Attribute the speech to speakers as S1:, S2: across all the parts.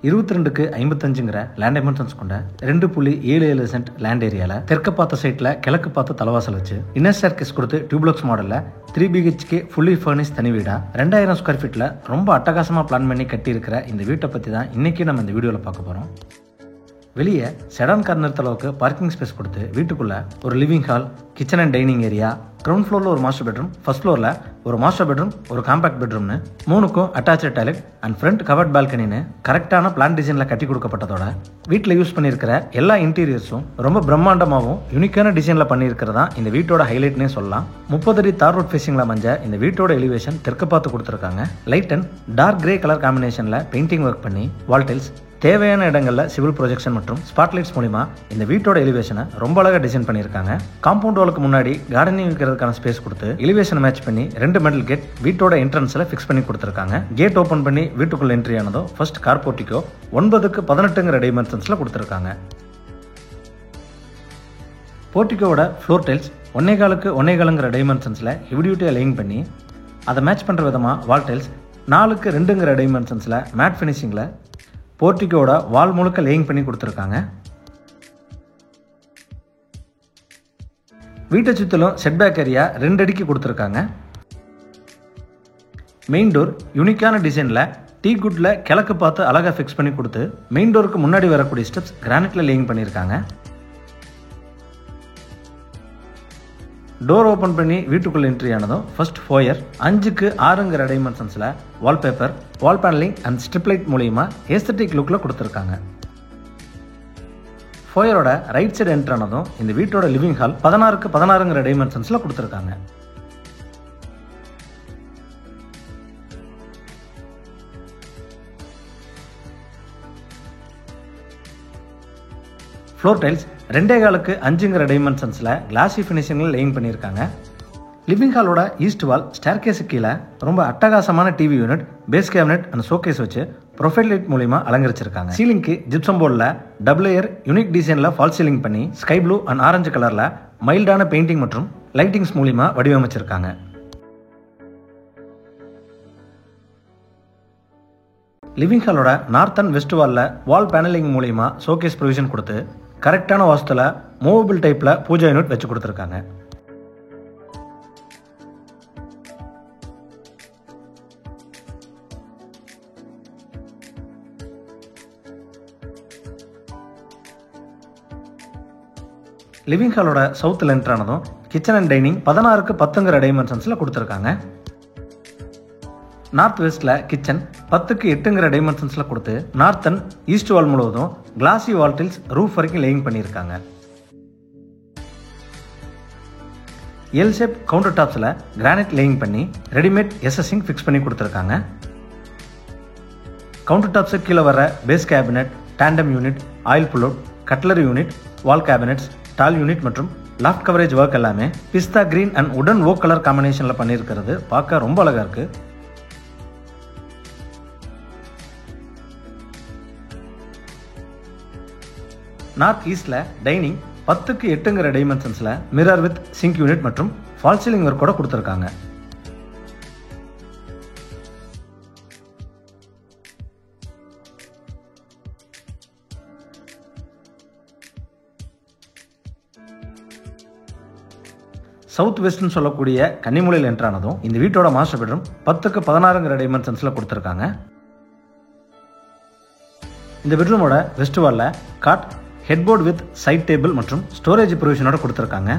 S1: 22க்கு 55ங்கிற land dimensions கொண்ட 2.77 cent land ஏரியால தெற்கு பார்த்த சைட்ல கிழக்கு பார்த்த தலைவாசல் வச்சு இன்னர் ஸ்டேர்கேஸ் கொடுத்து டியூப்ளக்ஸ் மாடல்ல 3 BHK ஃபுல்லி ஃபர்னிஷ் தனி வீடா 2000 ஸ்கொயர் ஃபீட்ல ரொம்ப அட்டகாசமா பிளான் பண்ணி கட்டி இருக்கிற இந்த வீட்டை பத்தி தான் இன்னைக்கு நம்ம இந்த வீடியோல பார்க்க போறோம். வெளியே செடான் கார் நிறுத்த அளவுக்கு பார்க்கிங் ஸ்பேஸ் கொடுத்து வீட்டுக்குள்ள ஒரு living hall, kitchen and dining area, ground ஃப்ளோர்ல ஒரு மாஸ்டர் பெட்ரூம், ஃபர்ஸ்ட் ஃப்ளோர்ல ஒரு மாஸ்டர் பெட்ரூம், ஒரு காம்பாக்ட் பெட்ரூம்னு 3க்கும் attach toilet and front covered பால்கனின்னு கரெக்டான பிளான் டிசைன்ல கட்டி கொடுக்கப்பட்டதோட வீட்டில் யூஸ் பண்ணியிருக்கிற எல்லா இன்டீரியர்ஸும் ரொம்ப பிரம்மாண்டமாகவும் யூனிக்கான டிசைன்ல பண்ணியிருக்கிறதா இந்த வீட்டோட ஹைலைட்னே சொல்லலாம். 30 அடி தார் ரோட் ஃபேசிங்ல அமைஞ்ச இந்த வீட்டோட எலிவேஷன் தெற்கு பார்த்து கொடுத்துருக்காங்க. Light and dark grey colour காம்பினேஷன்ல பெயிண்டிங் ஒர்க் பண்ணி வால் டைல்ஸ், தேவையான இடங்கள்ல சிவில் ப்ரொஜெக்ஷன் மற்றும் ஸ்பாட்லைட்ஸ் மூலமா இந்த வீட்டோட எலிவேஷனை ரொம்ப அழகா டிசைன் பண்ணியிருக்காங்க. காம்பவுண்ட் வாலுக்கு முன்னாடி கார்டனிங் வைக்கிறதுக்கான ஸ்பேஸ் கொடுத்து எலிவேஷன் மேட்ச் பண்ணி 2 மெட்டல் கேட் வீட்டோட என்ட்ரன்ஸ்ல ஃபிக்ஸ் பண்ணி கொடுத்துருக்காங்க. கேட் ஓபன் பண்ணி வீட்டுக்குள்ள என்ட்ரி ஆனதோ ஃபர்ஸ்ட் கார் போர்ட்டிகோ 9க்கு 18ங்கிற டைமென்ஷன்ஸ்ல கொடுத்துருக்காங்க. போர்ட்டிகோவோட ஃப்ளோர் டைல்ஸ் 1.25க்கு 1.25ங்கிற டைமென்ஷன்ஸ்ல ஹெவி டியூட்டியா லேயிங் பண்ணி அதை மேட்ச் பண்ற விதமா வால் டைல்ஸ் 4க்கு 2ங்கிற டைமென்ஷன்ஸ்ல மேட் ஃபினிஷிங்ல போர்ட்டிகோட வால் முழுக்க லேயிங் பண்ணி கொடுத்துருக்காங்க. வீட்டை சுற்றிலும் செட்பேக் ஏரியா 2 அடிக்கு கொடுத்துருக்காங்க. மெயின் டோர் யூனிக்கான டிசைன்ல டீ குட்ல கிழக்கு பார்த்து அழகா ஃபிக்ஸ் பண்ணி கொடுத்து மெயின் டோருக்கு முன்னாடி வரக்கூடிய ஸ்டெப்ஸ் கிரானைட்ல லேயிங் பண்ணியிருக்காங்க. டோர் ஓபன் பண்ணி வீட்டுக்குள்ள என்ட்ரி ஆனதும் ஃபர்ஸ்ட் ஃபோயர் 5க்கு 6ங்கிற டைமென்ஷன்ஸ்ல wallpaper, wall paneling and strip light மூலமா ஏஸ்தட்டிக் லுக்ல கொடுத்துருக்காங்க. ஃபோயரோட ரைட் சைடு என்ட்ரி ஆனதும் இந்த வீட்டோட லிவிங் ஹால் 16க்கு 16ங்கிற டைமென்ஷன்ஸ்ல கொடுத்துருக்காங்க. ஃப்ளோர் டைல்ஸ் 2.25க்கு 5ங்கிற டைமென்ஷன்ஸ்ல கிளாசி ஃபினிஷிங்ல லேயிங் பண்ணியிருக்காங்க. லிவிங் ஹாலோட ஈஸ்ட் வால் ஸ்டேர்கேஸ் கீழே ரொம்ப அட்டகாசமான TV unit, base cabinet and showcase வச்சு ப்ரொஃபைல் லைட் மூலமா அலங்கரிச்சிருக்காங்க. சீலிங்க்கு ஜிப்சம் போர்டில் டபுள் லேயர் யூனிக் டிசைன்ல ஃபால் சீலிங் பண்ணி ஸ்கை ப்ளூ அண்ட் ஆரஞ்சு கலர்ல மைல்டான பெயிண்டிங் மற்றும் லைட்டிங்ஸ் மூலமா வடிவமைச்சிருக்காங்க. லிவிங் ஹாலோட நார்த் அண்ட் வெஸ்ட் வால்ல வால் பேனலிங் மூலமா ஷோகேஸ் ப்ரொவிஷன் கொடுத்து கரெக்டான வாஸ்துல மூவபிள் டைப்ல பூஜா யூனிட் வச்சு கொடுத்துருக்காங்க. லிவிங் ஹாலோட சவுத் என்ட்ரி ஆனதும் கிச்சன் அண்ட் டைனிங் 16க்கு 10ங்கிற டைமென்ஷன்ஸ்ல கொடுத்துருக்காங்க. நார்த் வெஸ்ட்ல கிச்சன் 10க்கு 8ங்கிற டைமென்ஷன்ஸ்ல கொடுத்து நார்த் அண்ட் ஈஸ்ட் வால் முழுவதும் கிளாசி வால் டைல்ஸ் ரூஃப் வரைக்கும் லேயிங் பண்ணியிருக்காங்க. எல் ஷேப் கவுண்டர் டாப்ஸ்ல கிரானைட் லேயிங் பண்ணி ரெடிமேட் எஸ்எஸ்சிங் ஃபிக்ஸ் பண்ணி கொடுத்துருக்காங்க. கவுண்டர் டாப்ஸ் கீழே வர base cabinet, tandem unit, oil pull out, cutlery unit, wall cabinets, tall unit மற்றும் லாஃப்ட் கவரேஜ் ஒர்க் எல்லாமே பிஸ்தா கிரீன் அண்ட் உடன் ஓக் கலர் காம்பினேஷன்ல பண்ணியிருக்கிறது பார்க்க ரொம்ப அழகா இருக்கு. நார்த் ஈஸ்ட்ல டைனிங் 10க்கு 8ங்கிற டைமென்ஷன்ஸ்ல மிரர் வித் சிங்க் யூனிட் மற்றும் ஃபால் சீலிங் ஒர்க்கோட கொடுத்துருக்காங்க. சவுத் வெஸ்ட்னு சொல்லக்கூடிய கன்னிமூலையில் என்ட்ரானதும் இந்த வீட்டோட மாஸ்டர் பெட்ரூம் 10க்கு 16ங்கிற டைமென்ஷன்ஸ்ல கொடுத்துருக்காங்க. இந்த பெட்ரூமோட வெஸ்ட் வால்ல cot, headboard with side table மற்றும் ஸ்டோரேஜ் ப்ரொவிஷனோட கொடுத்துருக்காங்க.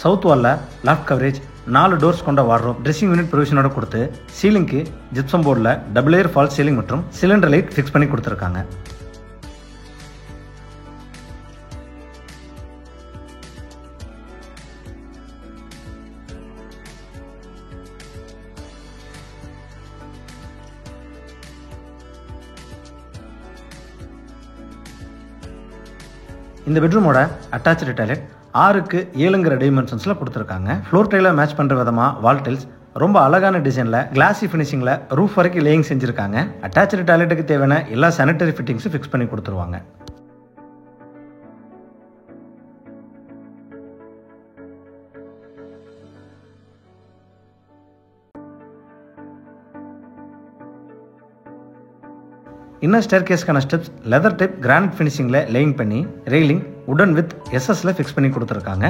S1: சவுத் வால்ல லாஃப்ட் கவரேஜ், 4 டோர்ஸ் கொண்ட வார்ட்ரோப், ட்ரெஸ்ஸிங் யூனிட் ப்ரொவிஷனோட கொடுத்து சீலிங்க்கு ஜிப்சம் போர்டில் டபுள் லேயர் ஃபால் சீலிங் மற்றும் சிலிண்டர் லைட் ஃபிக்ஸ் பண்ணி கொடுத்துருக்காங்க. இந்த பெட்ரூமோட அட்டாச்சு டாய்லெட் 6க்கு 7ங்கிற டைமென்ஷன்ஸ்ல கொடுத்துருக்காங்க. ஃப்ளோர் டைல மேட்ச் பண்ற விதமா வால் டைல்ஸ் ரொம்ப அழகான டிசைன்ல கிளாசி ஃபினிஷிங்ல ரூஃப் வரைக்கும் லேயிங் செஞ்சிருக்காங்க. அட்டாச்சு டாய்லெட்டுக்கு தேவையான எல்லா சானிட்டரி ஃபிட்டிங்ஸும் ஃபிக்ஸ் பண்ணி கொடுத்துருவாங்க. இன்னர் ஸ்டேர்கேஸ்க்கான ஸ்டெப்ஸ் லெதர் டைப் கிரானைட் ஃபினிஷிங்கில் லேயிங் பண்ணி ரெயிலிங் உடன் வித் எஸ்எஸ்ல ஃபிக்ஸ் பண்ணி கொடுத்துருக்காங்க.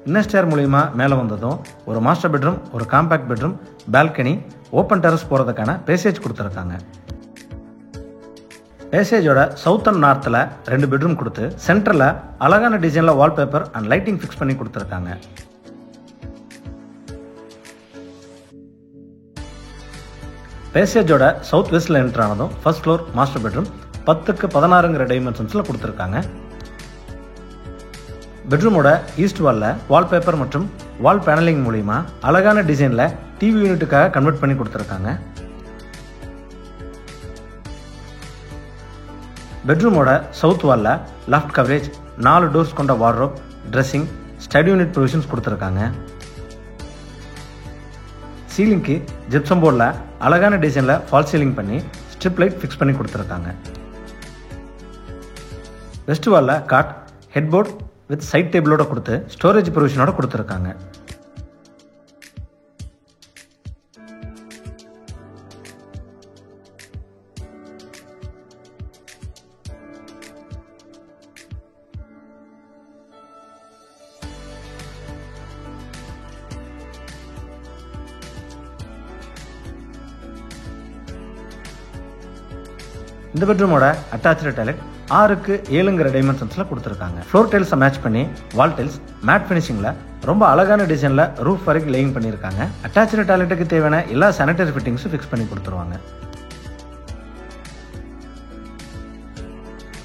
S1: இன்னர் ஸ்டேர் மூலியமா மேலே வந்ததும் ஒரு மாஸ்டர் பெட்ரூம், ஒரு compact bedroom, balcony, open terrace போகிறதுக்கான பேசேஜ் கொடுத்துருக்காங்க. பேசேஜோட சவுத் அண்ட் நார்த்தில் 2 பெட்ரூம் கொடுத்து சென்டரில் அழகான டிசைனில் வால்பேப்பர் அண்ட் லைட்டிங் ஃபிக்ஸ் பண்ணி கொடுத்துருக்காங்க. பேசேஜோட சவுத் வெஸ்ட்ல என்டர் ஆனதும் ஃபர்ஸ்ட் ஃப்ளோர் மாஸ்டர் பெட்ரூம் 10க்கு 16ங்கிற டைமென்ஷன்ஸில் கொடுத்துருக்காங்க. பெட்ரூமோட ஈஸ்ட் வாலில் வால்பேப்பர் மற்றும் வால் பேனலிங் மூலிமா அழகான டிசைனில் டிவி யூனிட்டுக்காக கன்வெர்ட் பண்ணி கொடுத்துருக்காங்க. பெட்ரூமோட சவுத் வாலில் லாஃப்ட் கவரேஜ், 4 டோர்ஸ் கொண்ட wardrobe, dressing, study unit provisions கொடுத்துருக்காங்க. சீலிங்க்கு ஜிப்சம் போர்டில் அழகான டிசைனில் ஃபால் சீலிங் பண்ணி ஸ்ட்ரிப் லைட் ஃபிக்ஸ் பண்ணி கொடுத்துருக்காங்க. வெஸ்ட் வாலில் cot, head board with side டேபிளோட கொடுத்து ஸ்டோரேஜ் ப்ரொவிஷனோட கொடுத்துருக்காங்க. இந்த பெட்ரூமோட அட்டாச்சு டாய்லெட் 6க்கு 7ங்கிற டைமென்ஷன்ஸில் கொடுத்துருக்காங்க. ஃப்ளோர் டைல்ஸை மேட்ச் பண்ணி வால் டைல்ஸ் மேட் ஃபினிஷிங்கில் ரொம்ப அழகான டிசைனில் ரூஃப் வரைக்கும் லேயிங் பண்ணியிருக்காங்க. அட்டாச்சு டாய்லெட்டுக்கு தேவையான எல்லா சானிடரி ஃபிட்டிங்ஸும் ஃபிக்ஸ் பண்ணி கொடுத்துருவாங்க.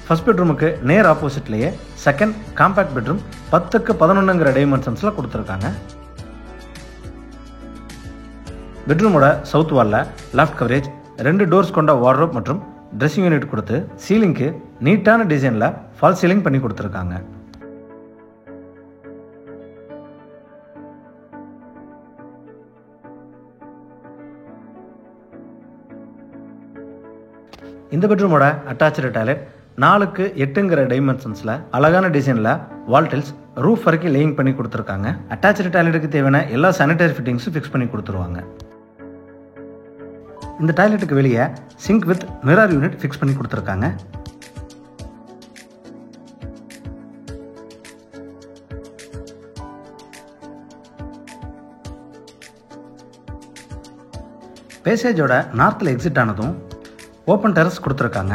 S1: ஃபர்ஸ்ட் பெட்ரூமுக்கு நேர் ஆப்போசிட்லேயே செகண்ட் காம்பேக்ட் பெட்ரூம் 10க்கு 11ங்கிற டைமென்ஷன்ஸில் கொடுத்துருக்காங்க. பெட்ரூமோட சவுத் வாலில் லாஃப்ட் கவரேஜ், 2 டோர்ஸ் கொண்ட வார்ட்ரோப் மற்றும் ட்ரெஸ்ஸிங் யூனிட் கொடுத்து சீலிங்க்கு நீட்டான டிசைனில் ஃபால் சீலிங் பண்ணி கொடுத்துருக்காங்க. இந்த பெட்ரூமோட அட்டாச்சு டாய்லெட் 4க்கு 8ங்கிற டைமென்ஷன்ஸில் அழகான டிசைனில் வால் டைல்ஸ் ரூஃப் வரைக்கும் லேயிங் பண்ணி கொடுத்துருக்காங்க. அட்டாச்சு டாய்லெட்டுக்கு தேவையான எல்லா சானிடரி ஃபிட்டிங்ஸும் ஃபிக்ஸ் பண்ணி கொடுத்துருவாங்க. இந்த டாய்லெட்டுக்கு வெளியே sink with mirror unit fix பண்ணி கொடுத்துருக்காங்க. பேசேஜோட நார்த்தில் எக்ஸிட் ஆனதும் ஓப்பன் டெரஸ் கொடுத்துருக்காங்க.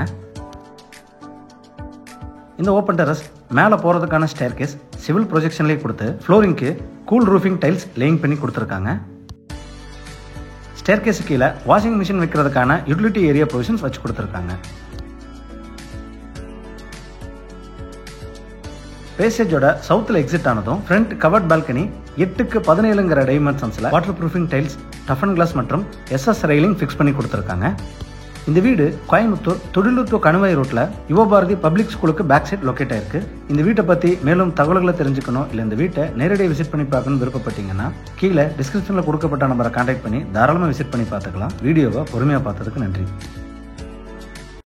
S1: இந்த ஓப்பன் டெரஸ் மேலே போகிறதுக்கான ஸ்டேர்கேஸ் சிவில் ப்ரொஜெக்ஷன்லேயே கொடுத்து ஃப்ளோரிங்க்கு கூல் ரூஃபிங் டைல்ஸ் லேயிங் பண்ணி கொடுத்துருக்காங்க. ஸ்டேர்கேஸ் கீழே வாஷிங் மிஷின் வைக்கிறதுக்கான யூட்டிலிட்டி ஏரியா ப்ரொவிஷன்ஸ் வச்சு கொடுத்துருக்காங்க. பேசேஜோட சவுத்தில் எக்ஸிட் ஆனதும் ஃப்ரண்ட் கவர்ட் பால்கனி 8க்கு 17ங்கிற டைமென்ஷன்ஸில் water proofing tiles, toughened glass மற்றும் எஸ்எஸ் ரெயிலிங் ஃபிக்ஸ் பண்ணி கொடுத்துருக்காங்க. இந்த வீடு கோயம்புத்தூர் தொழிலூர் டு கணுவாய் ரோட்டில் யுவபாரதி பப்ளிக் ஸ்கூலுக்கு பேக் சைட் லொக்கேட் ஆயிருக்கு. இந்த வீட்டை பற்றி மேலும் தகவல்களை தெரிஞ்சுக்கணும், இல்லை இந்த வீட்டை நேரடியாக விசிட் பண்ணி பார்க்கணும்னு விருப்பப்பட்டீங்கன்னா கீழே டிஸ்கிரிப்ஷனில் கொடுக்கப்பட்ட நம்பரை கான்டாக்ட் பண்ணி தாராளமாக விசிட் பண்ணி பார்த்துக்கலாம். வீடியோவை பொறுமையாக பார்த்ததுக்கு நன்றி.